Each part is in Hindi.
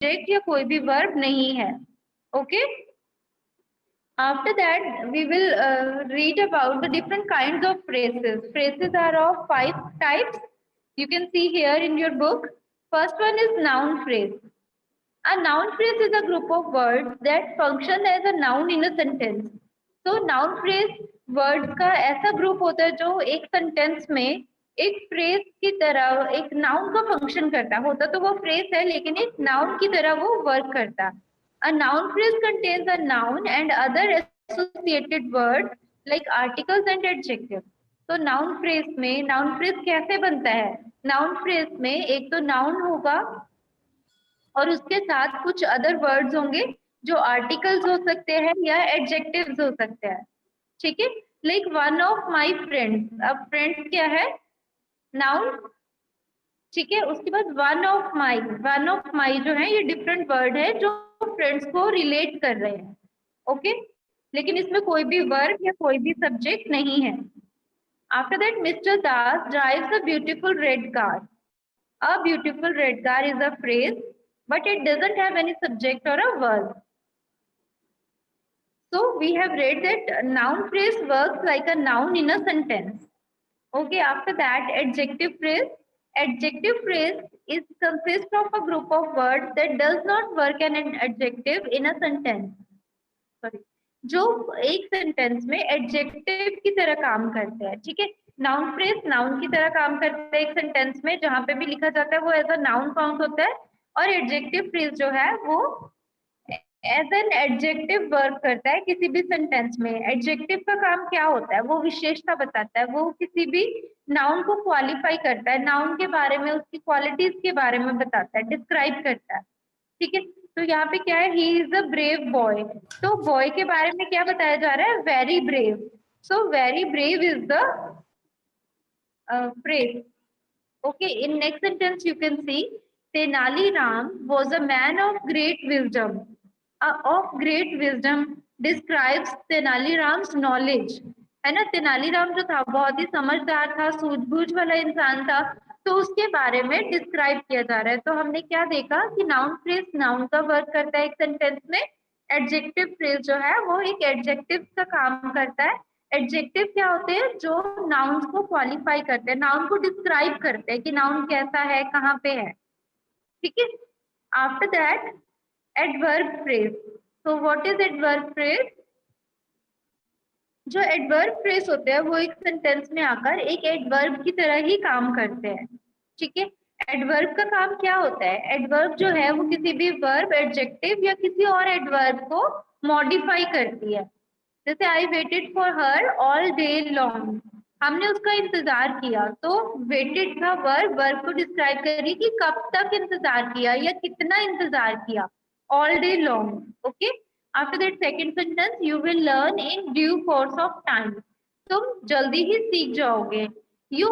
सब्जेक्ट या कोई भी वर्ब नहीं है। Okay, after that we will read about the different kinds of phrases. Phrases are of 5 types. You can see here in your book. First one is noun phrase. A noun phrase is a group of words that function as a noun in a sentence. So noun phrase words का ऐसा ग्रुप होता है जो एक सेंटेंस में एक फ्रेज की तरह एक नाउन का फंक्शन करता होता, तो वो फ्रेज है लेकिन एक नाउन की तरह वो वर्क करता। A noun phrase contains a noun and other associated words like articles and adjectives. तो नाउन फ्रेज में नाउन फ्रेज कैसे बनता है? नाउन फ्रेज में एक तो नाउन होगा और उसके साथ कुछ अदर वर्ड्स होंगे जो आर्टिकल्स हो सकते हैं या एडजेक्टिव्स हो सकते हैं। ठीक है, like one of my friends. अब फ्रेंड्स क्या है? नाउन। ठीक है, उसके बाद वन ऑफ माई जो है ये डिफरेंट वर्ड है जो फ्रेंड्स को रिलेट कर रहे हैं। ओके, लेकिन इसमें कोई भी वर्ब या कोई भी सब्जेक्ट नहीं है। After that mister Das drives a beautiful red car. A beautiful red car is a phrase, but it doesn't have any subject or a verb. So we have read that noun phrase works like a noun in a sentence. Okay, after that adjective phrase. Adjective phrase is consists of a group of words that does not work as an adjective in a sentence. Sorry. जो एक सेंटेंस में एडजेक्टिव की तरह काम करते हैं। ठीक है, नाउन फ्रेज नाउन की तरह काम करते हैं एक सेंटेंस में, जहां पे भी लिखा जाता है वो एज अ नाउन काउंट होता है, और एडजेक्टिव फ्रेज जो है वो एज एन एडजेक्टिव वर्क करता है किसी भी सेंटेंस में। एडजेक्टिव का काम क्या होता है? वो विशेषता बताता है, वो किसी भी नाउन को क्वालिफाई करता है, नाउन के बारे में उसकी क्वालिटीज के बारे में बताता है, डिस्क्राइब करता है। ठीक है, तो यहाँ पे क्या है? He is a brave boy. तो बॉय के बारे में क्या बताया जा रहा है? Very brave. So very brave is the phrase. Okay, in next sentence you can see Tenali Ram was a man of great wisdom. Of great wisdom describes Tenali Ram's knowledge. है ना, तेनाली राम जो था बहुत ही समझदार था, सूझबूझ वाला इंसान था, तो उसके बारे में डिस्क्राइब किया जा रहा है। तो हमने क्या देखा कि नाउन फ्रेज नाउन का वर्क करता है एक सेंटेंस में, एडजेक्टिव फ्रेज जो है वो एक एडजेक्टिव का काम करता है। एडजेक्टिव क्या होते हैं? जो नाउन्स को क्वालिफाई करते हैं, नाउन को डिस्क्राइब करते हैं कि नाउन कैसा है, कहाँ पे है। ठीक है, आफ्टर दैट एडवर्ब फ्रेज। तो व्हाट इज एडवर्ब फ्रेज? जो एडवर्ब फ्रेज होते हैं वो एक सेंटेंस में आकर एक एडवर्ब की तरह ही काम करते हैं। ठीक है, एडवर्ब का काम क्या होता है? एडवर्ब जो है वो किसी भी वर्ब, एडजेक्टिव या किसी और एडवर्ब को मॉडिफाई करती है। जैसे I waited for her all day long, हमने उसका इंतजार किया, तो वेटेड का वर्ब वर्ब को डिस्क्राइब करी कि कब तक इंतजार किया या कितना इंतजार किया, all day long. Okay, after that second sentence, you will learn in due course of time, तुम जल्दी ही सीख जाओगे। You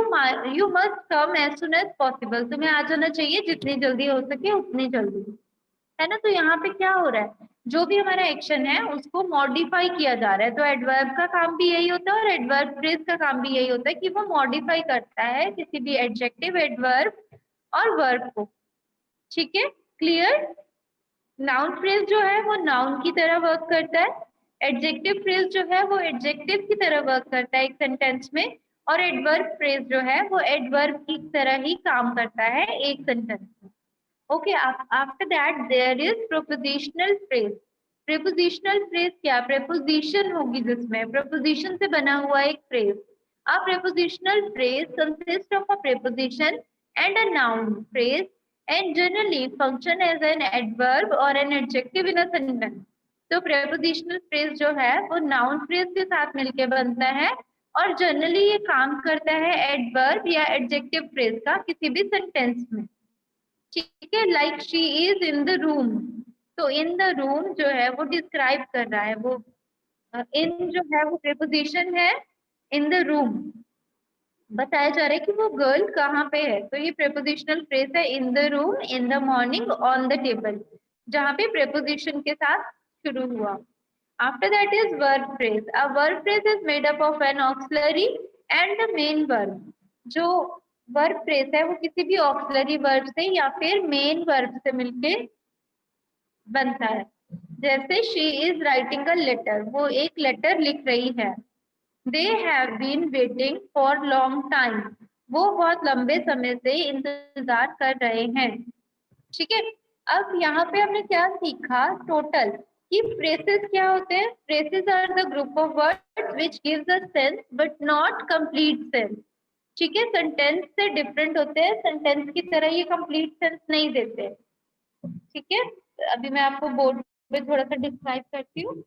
must come as soon as possible, तुम्हें आ जाना चाहिए जितनी जल्दी हो सके उतनी जल्दी। है ना, तो यहाँ पे क्या हो रहा है? जो भी हमारा एक्शन है उसको मॉडिफाई किया जा रहा है। तो एडवर्ब का काम भी यही होता है और एडवर्ब फ्रेज का काम भी यही होता है कि वो मॉडिफाई करता है किसी भी एडजेक्टिव, एडवर्ब और वर्ब को। ठीक है, क्लियर? नाउन फ्रेज जो है वो नाउन की तरह वर्क करता है, एडजेक्टिव फ्रेज जो है वो एडजेक्टिव की तरह वर्क करता है एक सेंटेंस में, और एडवर्ब फ्रेज जो है वो एडवर्ब की तरह ही काम करता है एक सेंटेंस में। Okay, after that there is propositional phrase. Prepositional phrase क्या? प्रेपोजिशन होगी जिसमें, प्रेपोजिशन से बना हुआ एक phrase. A prepositional phrase consist of a preposition and a noun phrase and generally function as an adverb or an adjective in a sentence. तो prepositional phrase जो है वो noun phrase के साथ मिलके बनता है और जनरली ये काम करता है adverb या adjective phrase का किसी भी sentence में। ठीक है, like she is in the room, तो in the room जो है वो describe कर रहा है, वो in जो है वो preposition है, in the room बताया जा रहा है कि वो गर्ल कहाँ पे है। तो ये प्रेपोजिशनल फ्रेज है, इन the room, in the morning, on the table, जहाँ पे प्रेपोजिशन के साथ शुरू हुआ। After that is verb phrase. A verb phrase is made up of N auxiliary and the main verb. जो वर्ब फ्रेज है वो किसी भी ऑक्सिलरी वर्ब से या फिर मेन वर्ब से मिलके बनता है। जैसे she is writing a letter, वो एक लेटर लिख रही है। They have been waiting for long time, वो बहुत लंबे समय से इंतजार कर रहे हैं। ठीक है, अब यहाँ पे हमने क्या सीखा टोटल, कि फ्रेसेस क्या होते हैं? Phrases are the group of words which gives a sense but not complete sense. ठीक है, सेंटेंस से डिफरेंट होते हैं, सेंटेंस की तरह ये कंप्लीट सेंस नहीं देते। ठीक है, अभी मैं आपको बोर्ड पे थोड़ा सा डिस्क्राइब करती हूँ।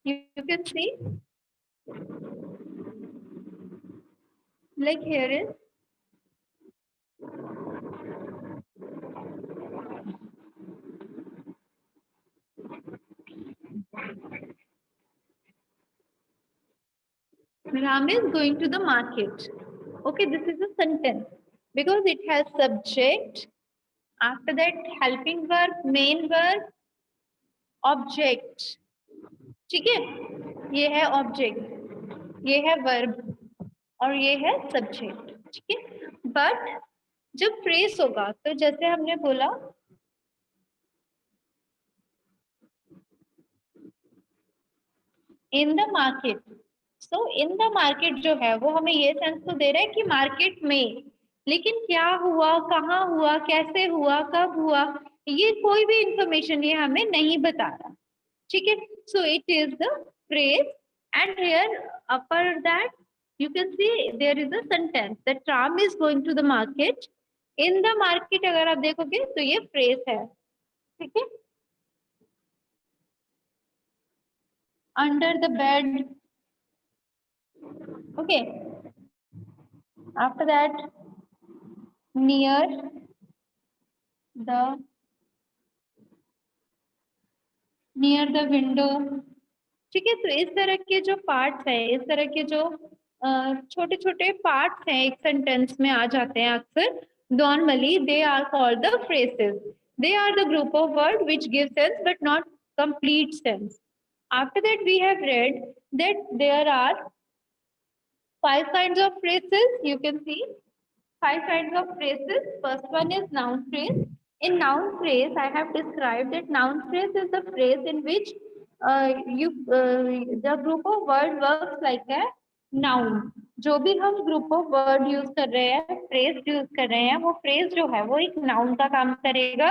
You can see, like here is Ram is going to the market. Okay, this is a sentence because it has subject, after that helping verb, main verb, object. ठीक है, ये है ऑब्जेक्ट, ये है वर्ब और ये है सब्जेक्ट। ठीक है, बट जब फ्रेज होगा तो जैसे हमने बोला in the market, so in the market जो है वो हमें ये सेंस तो दे रहा है कि मार्केट में, लेकिन क्या हुआ, कहाँ हुआ, कैसे हुआ, कब हुआ, ये कोई भी इंफॉर्मेशन ये हमें नहीं बता रहा। ठीक है, so it is the phrase and here upper that you can see there is a sentence that Ram is going to the market. In the market अगर आप देखोगे तो ये फ्रेज है। ठीक है, under the bed, okay, after that near the near the window. ठीक है, तो इस तरह के जो पार्ट्स है, इस तरह के जो छोटे छोटे पार्ट्स हैं एक सेंटेंस में आ जाते हैं अक्सर, normally they are called the phrases. They are the group of word which give sense but not complete sense. After that we have read that there are 5 kinds of phrases. You can see 5 kinds of phrases. First one is noun phrase. In noun phrase, I have described that noun phrase is the phrase in which the group of word works like a noun. जो भी हम ग्रुप ऑफ वर्ड यूज कर रहे हैं, फ्रेज यूज कर रहे हैं, वो फ्रेज जो है वो एक नाउन का काम करेगा।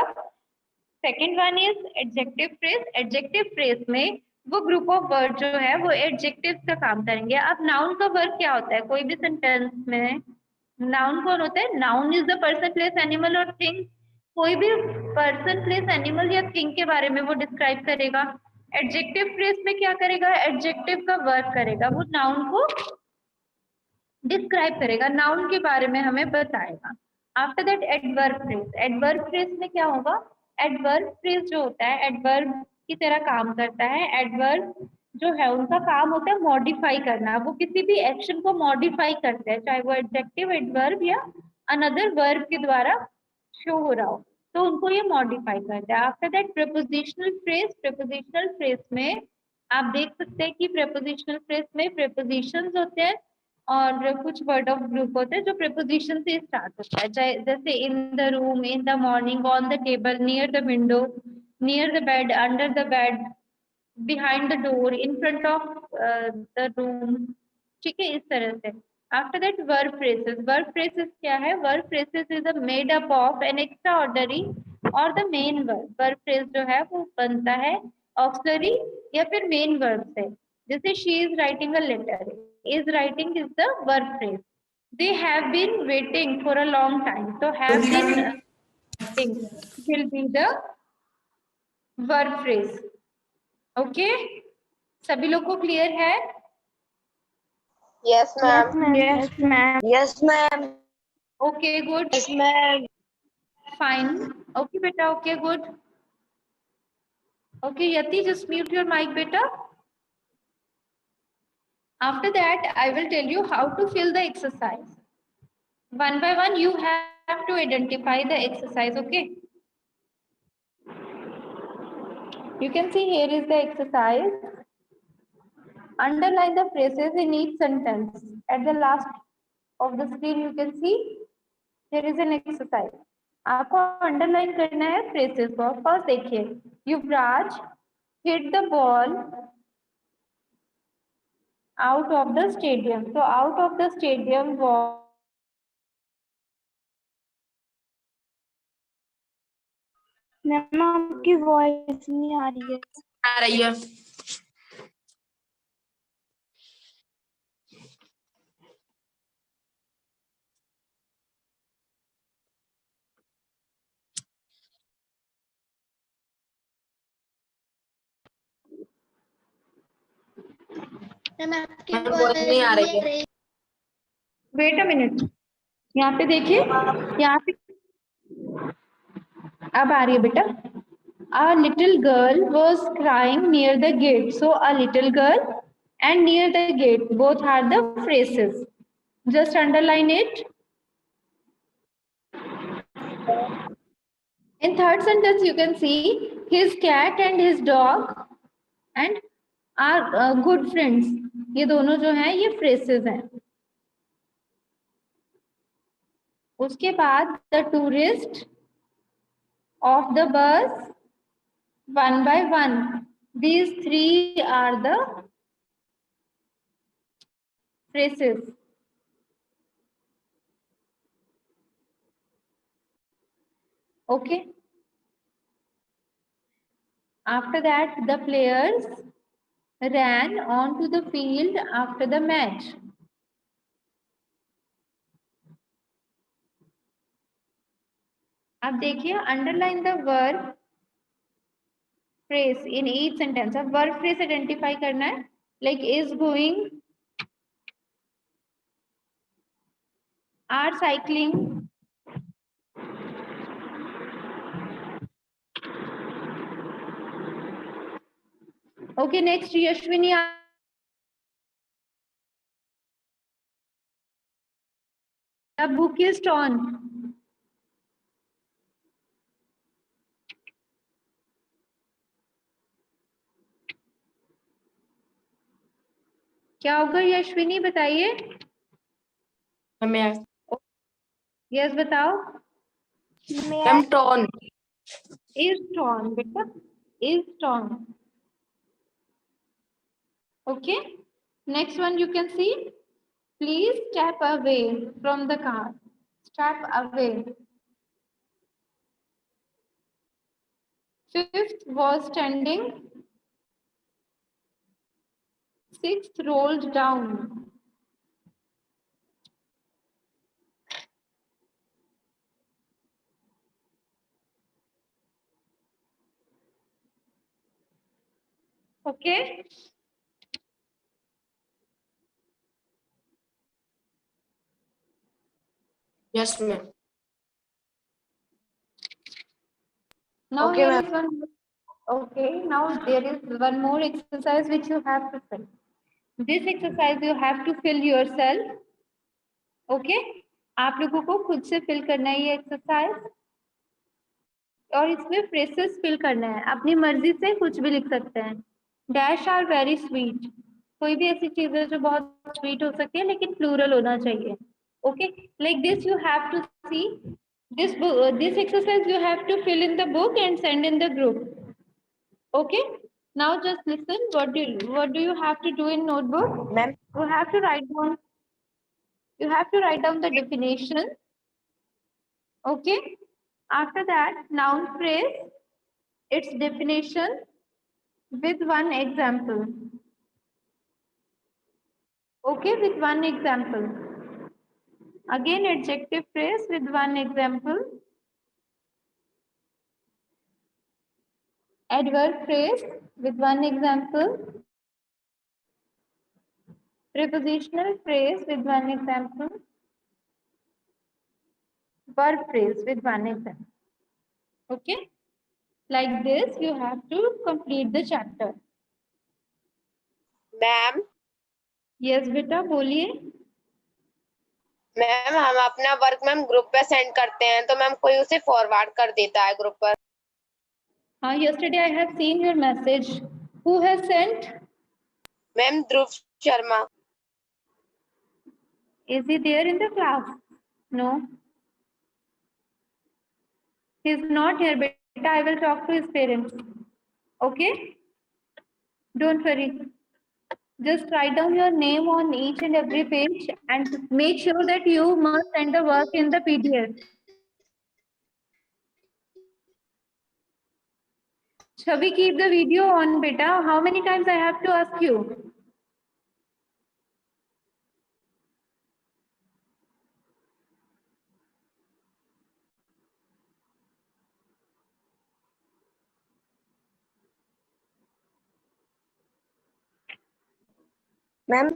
Second one is adjective phrase. Adjective phrase में वो ग्रुप ऑफ वर्ड जो है वो एडजेक्टिव का काम करेंगे। अब नाउन का वर्क क्या होता है कोई भी सेंटेंस में? नाउन कौन होता है? Noun is the person place animal और थिंग। कोई भी पर्सन प्लेस एनिमल या थिंग के बारे में वो डिस्क्राइब करेगा। एडजेक्टिव फ्रेज में क्या करेगा? एडजेक्टिव का वर्क करेगा, वो नाउन को डिस्क्राइब करेगा, नाउन के बारे में हमें बताएगा। After that adverb phrase. Adverb phrase में क्या होगा? एडवर्ब फ्रेज जो होता है एडवर्ब की तरह काम करता है। एडवर्ब जो है उनका काम होता है मॉडिफाई करना, वो किसी भी एक्शन को मॉडिफाई करते हैं, चाहे वो एडजेक्टिव एडवर्ब या अनदर वर्ब के द्वारा शो हो रहा हो, तो उनको ये मॉडिफाई करते हैं। After that prepositional phrase. Prepositional phrase में आप देख सकते हैं कि प्रेपोजिशनल फ्रेज में प्रेपोजिशंस होते हैं और कुछ वर्ड ऑफ ग्रुप होते हैं जो प्रेपोजिशन से स्टार्ट होता है, जैसे in the room, in the morning, on the table, near the window, near the bed, under the bed, behind the door, in front of the room. ठीक है, इस तरह से। After that verb phrases. Verb phrases क्या है? Verb phrases is a made up of an extra ordinary और the main verb. Verb phrase जो है वो बनता है ऑक्सिलरी या फिर मेन वर्ब से। जैसे she is writing a letter, is writing is the verb phrase. They have been waiting for a long time. So have been waiting will be the verb phrase. Okay? सभी लोग को क्लियर है? Yes, ma'am. Yes, ma'am. Yes, ma'am. Okay, good. Yes, ma'am. Fine. Okay, beta. Okay, good. Okay, Yati, just mute your mic, beta. After that, I will tell you how to fill the exercise. One by one, you have to identify the exercise. Okay? You can see here is the exercise. Underline the phrases in each sentence. At the last of the screen, you can see there is an exercise. आपको अंडरलाइन करना है फ्रेजेस को। फर्स्ट देखिए, Yuvraj hit the ball out of the stadium. तो out of the stadium ma'am आपकी वॉइस नहीं आ रही है। आ रही है। मैम आपकी वॉइस वॉइस नहीं आ रही नहीं आ है। रही। वेट अ मिनट, यहाँ पे देखिए, यहाँ पे अब आ रही है बेटा। A little girl was crying near the gate. So a little girl and near the gate, both are the phrases. Just underline it. In third sentence, you can see his cat and his dog and are good friends. ये दोनों जो हैं ये phrases हैं। उसके बाद the tourist of the bus one by one. These three are the phrases. Okay. After that, the players ran onto the field after the match. अब देखिए, underline the verb phrase in each sentence. अब वर्ब फ्रेज आइडेंटिफाई करना है, like is going, are cycling, okay. Next Yashwini, book is torn. क्या होगा यशविनी, बताइए। यस बताओ। Ma'am torn. इज टॉन बेटा, is torn. Okay. Next one you can see, please step away from the car. Step away. Fifth was standing. Sixth rolled down. Okay. Yes, ma'am. Now Okay, here ma'am. is one. Okay. Now there is one more exercise which you have to fill. This exercise you have to fill yourself. Okay. आप लोगों को खुद से फिल करना है ये एक्सरसाइज, और इसमें फ्रेसेस फिल करना है। अपनी मर्जी से कुछ भी लिख सकते हैं। Dash are very sweet. कोई भी ऐसी चीज है जो बहुत स्वीट हो सकती है, लेकिन प्लूरल होना चाहिए। Okay, like this you have to see this exercise you have to fill in the book and send in the group. Okay, now just listen. What do you have to do in notebook? Ma'am. You have to write down the definition. Okay, after that, noun phrase, its definition with one example. Okay, with one example. Again, adjective phrase with one example. Adverb phrase with one example. Prepositional phrase with one example. Verb phrase with one example. Okay, like this you have to complete the chapter. Ma'am. Yes बेटा, बोलिए। मैम हम अपना वर्क मैम ग्रुप पे सेंड करते हैं, तो मैम कोई उसे फॉरवर्ड कर देता है ग्रुप पर। हाँ, yesterday I have seen your message. Who has sent? Ma'am Dhruv Sharma. Is he there in the class? No. He is not here, beta. I will talk to his parents. Okay? Don't worry. Just write down your name on each and every page and make sure that you must send the work in the PDF. Shall we keep the video on, beta? How many times I have to ask you? Ma'am,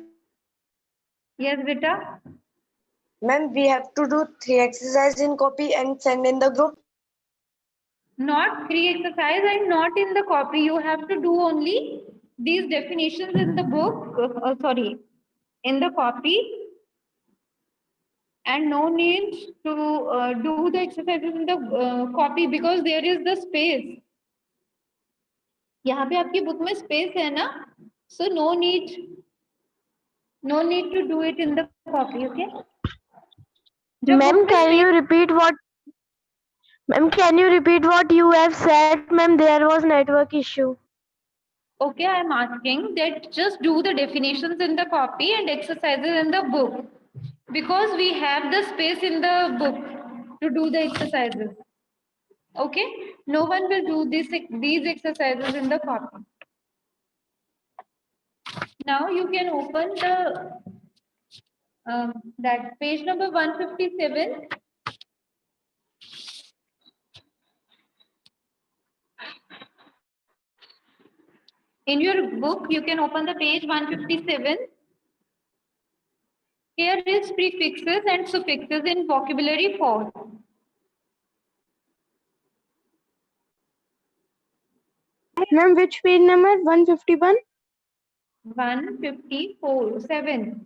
Yes, beta. ma'am, we have to do 3 exercises in copy and send in the group. Not 3 exercise and not in the copy. You have to do only these definitions in the book. Sorry, in the copy. And no need to do the exercises in the copy because there is the space. यहाँ पे आपकी बुक में space है ना? So no need to do it in the copy, okay? Ma'am, can you repeat what? Ma'am, can you repeat what you have said? Ma'am, there was network issue. Okay, I am asking that just do the definitions in the copy and exercises in the book because we have the space in the book to do the exercises. Okay, no one will do these exercises in the copy. Now you can open the that page number 157. In your book, you can open the page 157. Here is prefixes and suffixes in vocabulary form. Ma'am, which page number? 151? 154, 7.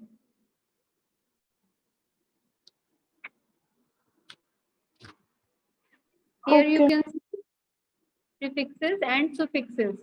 Here you can see prefixes and suffixes.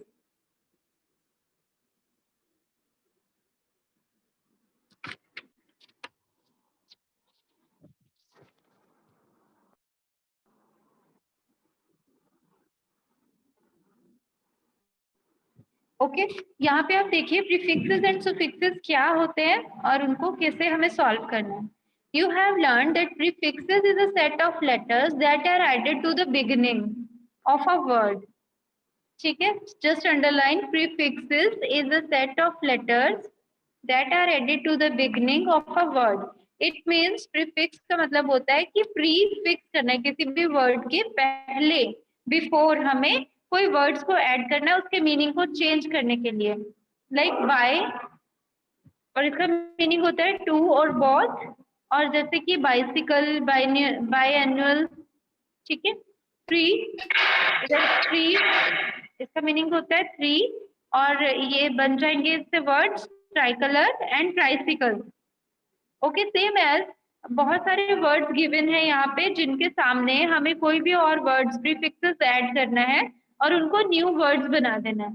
Okay यहाँ पे आप देखिए प्रीफिक्सेस एंड सुफिक्सेस क्या होते हैं और उनको कैसे हमें सॉल्व करना है. You have learned that prefixes is a set of letters that are added to the beginning of a word. ठीक है, just underline prefixes is a set of letters that are added to the beginning of a word. It means prefix का मतलब होता है कि prefix करना है किसी भी word के पहले, before हमें कोई वर्ड्स को ऐड करना है उसके मीनिंग को चेंज करने के लिए. लाइक बाय, और इसका मीनिंग होता है टू और बोथ, और जैसे कि बाइसिकल, बाय एनुअल. ठीक है, ट्री, ट्री इसका मीनिंग होता है थ्री, और ये बन जाएंगे इससे words tricolour and tricycle. Okay, same as बहुत सारे वर्ड्स गिवन है यहाँ पे जिनके सामने हमें कोई भी और वर्ड्स प्रीफिक्सेस ऐड करना है और उनको न्यू वर्ड्स बना देना है.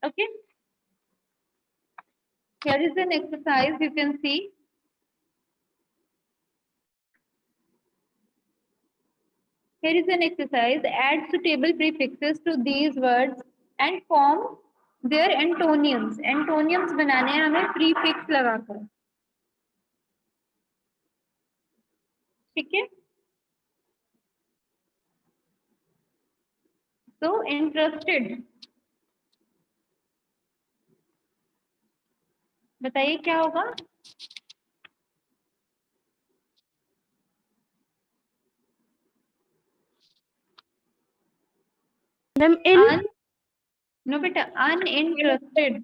Okay, here is an exercise you can see. Here is an exercise. Add suitable prefixes to these words and form their antonyms. Antonyms बनाने हैं हमें prefix लगाकर. ठीक है, so interested, बताइए क्या होगा. Ma'am, in? No बेटा, uninterested.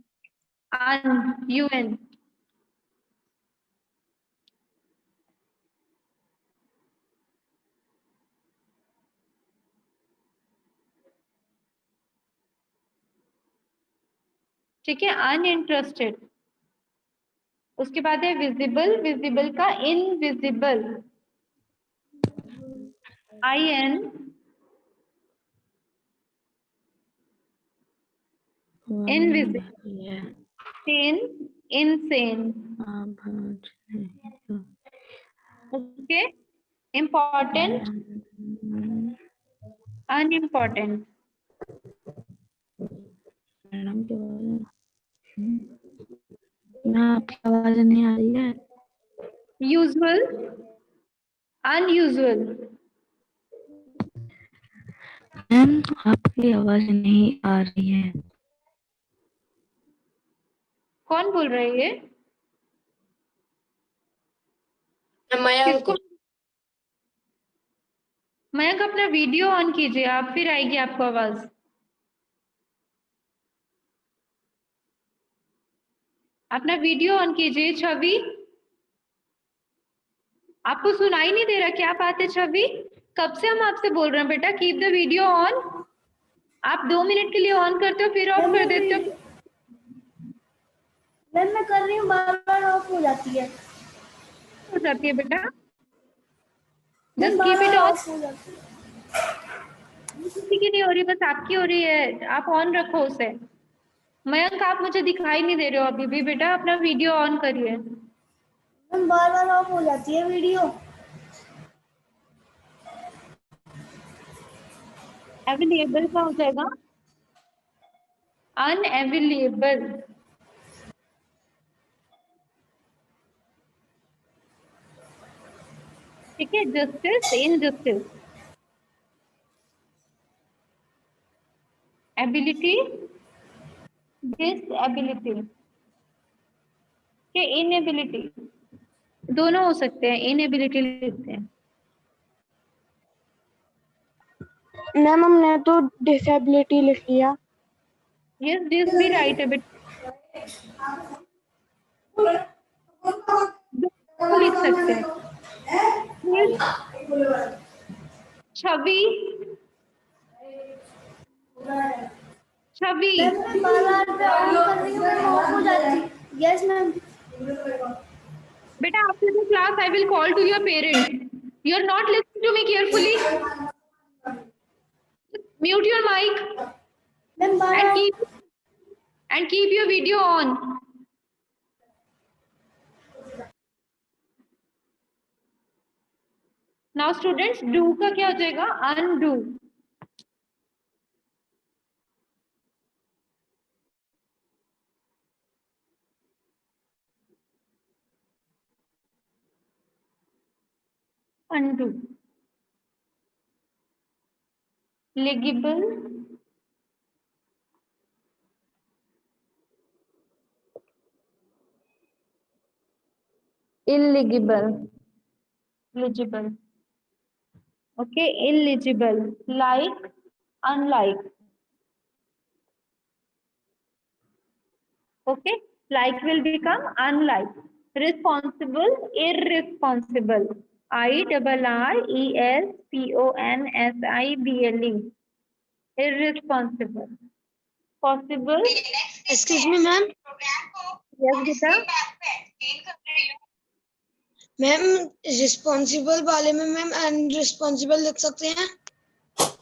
UN. ठीक है, अनइंटरेस्टेड. उसके बाद है विजिबल, विजिबल का invisible, IN. Invisible. Sane, insane. Okay, important. Unimportant, madam की आवाज ना, आपकी आवाज नहीं आ रही है। यूजुअल, अनयूजुअल, मैम आपकी आवाज नहीं आ रही है। कौन बोल रही है? मयंक। किसको? मयंक अपना वीडियो ऑन कीजिए आप, फिर आएगी आपको आवाज। अपना वीडियो ऑन कीजिए। छवि, आपको सुनाई नहीं दे रहा? क्या बात है छवि, कब से हम आपसे बोल रहे हैं बेटा कीप द वीडियो ऑन। आप 2 मिनट के लिए ऑन करते हो फिर ऑफ कर देते हो। मैम मैं कर रही हूँ, बार बार ऑफ हो जाती है। हो जाती है बेटा, ma'am just bar keep it bar on. Of हो जाती है। किसी की नहीं हो रही, बस आपकी हो रही है, आप ऑन रखो उसे। मयंक आप मुझे दिखाई नहीं दे रहे हो अभी भी बेटा, अपना वीडियो ऑन करिए। मैम बार बार ऑफ हो जाती है वीडियो। अवेलेबल का हो जाएगा अनअवेलेबल। ठीक है, जस्टिस, इनजस्टिस, एबिलिटी, डिसएबिलिटी के इनएबिलिटी, दोनों हो सकते हैं, इनएबिलिटी लिखते हैं। मैम हमने तो डिसेबिलिटी लिख लिया। यस, दिस भी राइट है बेटा, दोनों लिख सकते हैं। फिर छवि, छवि, मैम मैं बार बार पे ऑन कर रही हूँ, मैम ऑफ हो जाती है। Yes ma'am. बेटा after the class I will call to your parents. You are not listening to me carefully. Mute your mic ma'am bar and bar keep your video on. Now students, do का क्या हो जाएगा? Undo. Undo. Legible, illegible, legible. Okay, illegible, like, unlike. Okay, like will become unlike. Responsible, irresponsible. IRRESPONSIBLE. Irresponsible. Possible. Excuse me ma'am. Yes बेटा, मैम रिस्पॉन्सिबल वाले में मैम अनरिस्पॉन्सिबल लिख सकते हैं।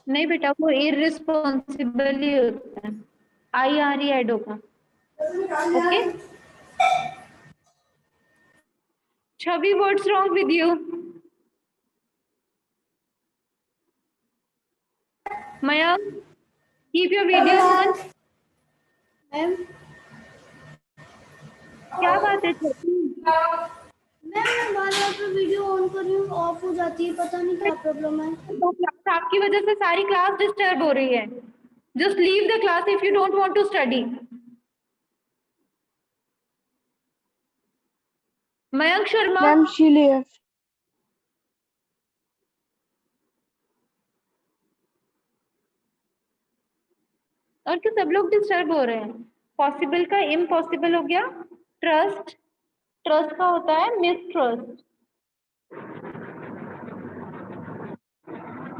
नहीं बेटा वो irresponsible ही होता है, IRE ऐड होगा। Okay, Chhavi, what's wrong with you? Maya, keep your video on. Ma'am क्या बात है छवि? मैं बार बार पे वीडियो ऑन कर रही हूँ, ऑफ हो जाती है, पता नहीं क्या प्रॉब्लम है। तो क्लास आपकी वजह से सारी क्लास डिस्टर्ब हो रही है। Just leave the class if you don't want to study. Mayank Sharma, ma'am she left. और क्यों सब लोग डिस्टर्ब हो रहे हैं? पॉसिबल का इम्पॉसिबल हो गया। ट्रस्ट, ट्रस्ट का होता है मिसट्रस्ट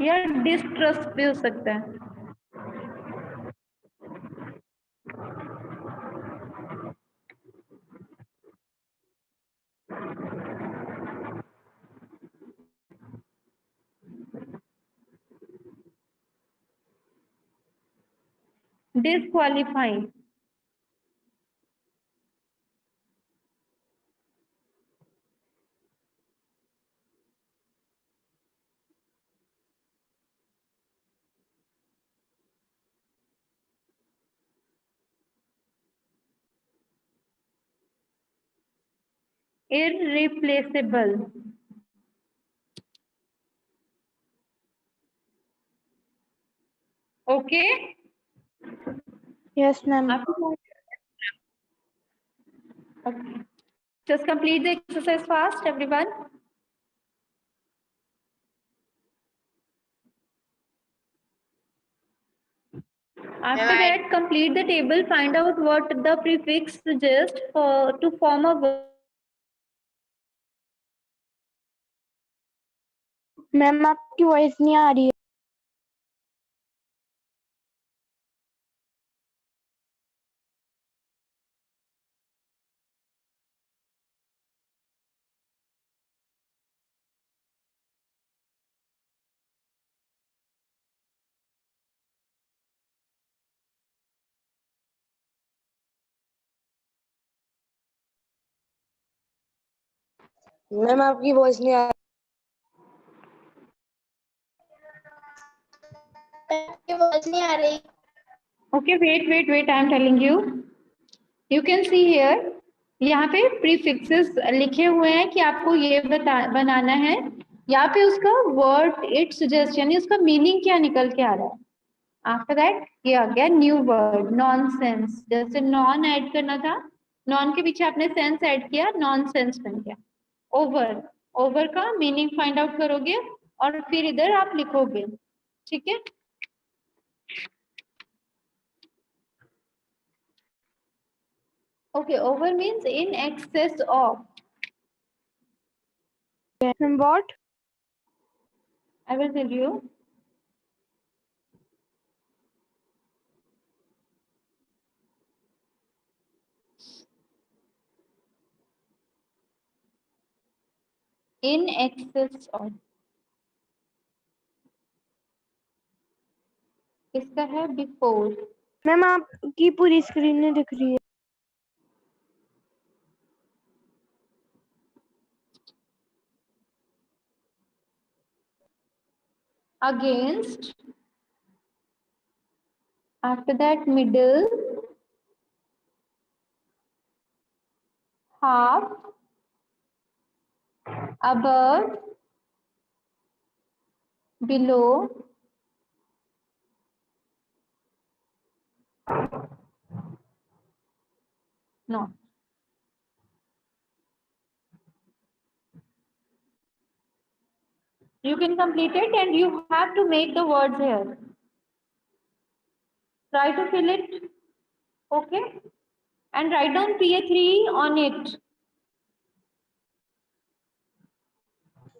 या डिस्ट्रस्ट भी हो सकता है। डिस्क्वालीफाइंग, irreplaceable. Okay. Yes, ma'am. Okay. Just complete the exercise fast, everyone. After that, complete the table. Find out what the prefix suggests for to form a verb. Ma'am आपकी वॉइस नहीं आ रही है. मैम आपकी वॉइस नहीं आ रही. Okay, wait. I am telling you. You can see here. यहाँ पे prefixes लिखे हुए हैं कि आपको ये बनाना है. यहाँ पे उसका word it suggests यानी उसका meaning क्या निकल के आ रहा है. After that ये आ गया new word nonsense. जैसे non ऐड करना था, non के पीछे आपने sense ऐड किया, nonsense बन गया. over का मीनिंग फाइंड आउट करोगे और फिर इधर आप लिखोगे. ठीक है. Okay, over means in excess of. What? I will tell you. In excess of. इसका है before. मैम आपकी पूरी स्क्रीन नहीं दिख रही है. Against. After that middle. Half. Above. Below. Not. You can complete it and you have to make the words here. Try to fill it. Okay. And write down PA3 on it.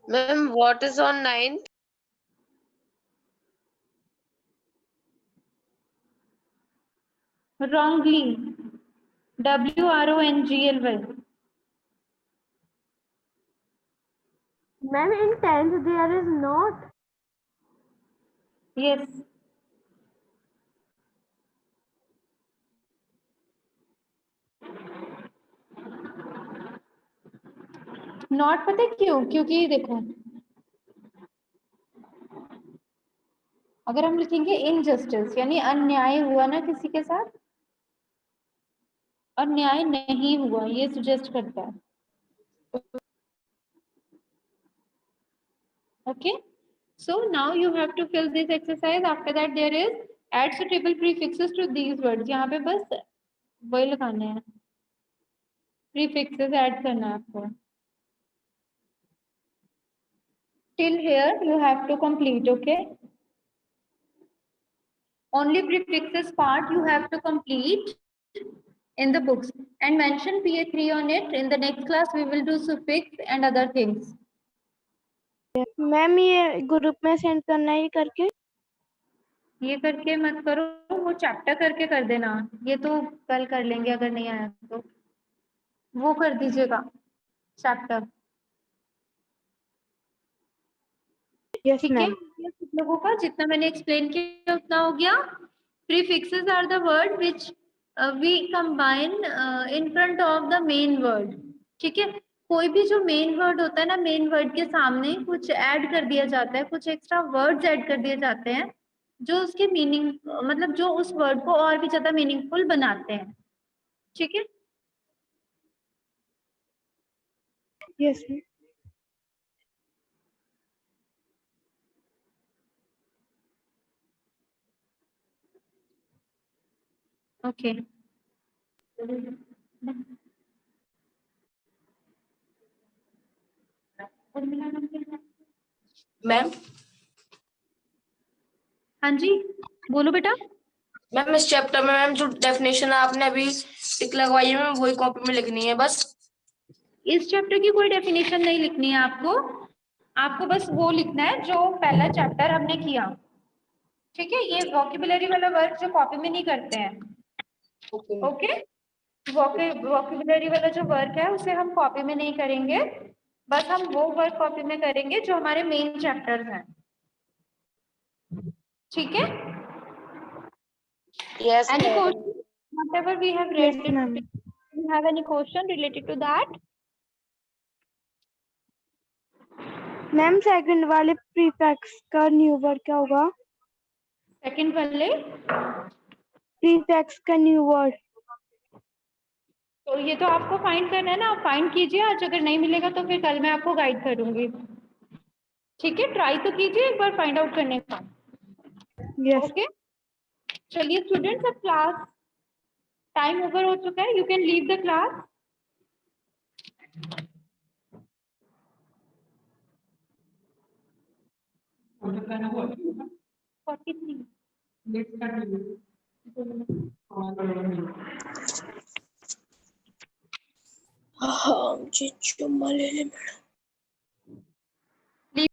Ma'am, what is on 9th? Wrongly. WRONGLY. Ma'am, in 10th there is not. Yes. Not पता क्यों? क्योंकि देखो अगर हम लिखेंगे इनजस्टिस यानी अन्याय हुआ ना किसी के साथ, अन्याय नहीं हुआ ये सुजेस्ट करता है. Okay, so now you have to fill this exercise. After that there is add suitable prefixes to these words. यहाँ पे बस वही लगाने हैं, prefixes add करना है आपको. Till here you have to complete. Okay, only prefixes part you have to complete in the books and mention PA3 on it. In the next class we will do suffix and other things. Ma'am ये ग्रुप में सेंड करना है करके. ये करके मत करो, वो चैप्टर करके कर देना. ये तो कल कर लेंगे अगर नहीं आया तो. वो कर दीजिएगा चैप्टर. Yes, ठीक है. ma'am. लोगों का जितना मैंने एक्सप्लेन किया उतना हो गया. Prefixes are the word which we combine in front of the main word. ठीक है. कोई भी जो मेन वर्ड होता है ना, मेन वर्ड के सामने कुछ ऐड कर दिया जाता है, कुछ एक्स्ट्रा वर्ड्स ऐड कर दिए जाते हैं जो उसके मीनिंग मतलब जो उस वर्ड को और भी ज्यादा मीनिंगफुल बनाते हैं. ठीक है. Yes, ma'am. Okay. मैम हाँ जी, बोलो बेटा। मैम इस चैप्टर में मैम जो डेफिनेशन आपने अभी टिक लगवाई है मैम वही कॉपी में लिखनी है बस। इस चैप्टर की कोई डेफिनेशन नहीं लिखनी है आपको, आपको बस वो लिखना है जो पहला चैप्टर हमने किया। ठीक है, ये वोकेबुलरी वाला वर्क जो कॉपी में नहीं करते हैं। ओके, वोकेबुलरी वाला जो वर्क है उसे हम कॉपी में नहीं करेंगे, बस हम वो वर्क कॉपी में करेंगे जो हमारे मेन चैप्टर्स हैं। ठीक है, Yes, any ma'am. question whatever we have Yes, read? ma'am. Do you have any question related to that? Ma'am second वाले प्रीफिक्स का न्यू वर्ड क्या होगा? सेकंड वाले प्रीफिक्स का न्यू वर्ड। तो ये तो आपको फाइंड करना है ना, आप फाइंड कीजिए, आज अगर नहीं मिलेगा तो फिर कल मैं आपको गाइड करूंगी। ठीक है, ट्राई तो कीजिए एक बार फाइंड आउट करने का। यस। ओके, चलिए स्टूडेंट्स, अब क्लास टाइम ओवर हो चुका है, you can leave the class. 43 हाँ जी चुम्मा ले ले मैडम।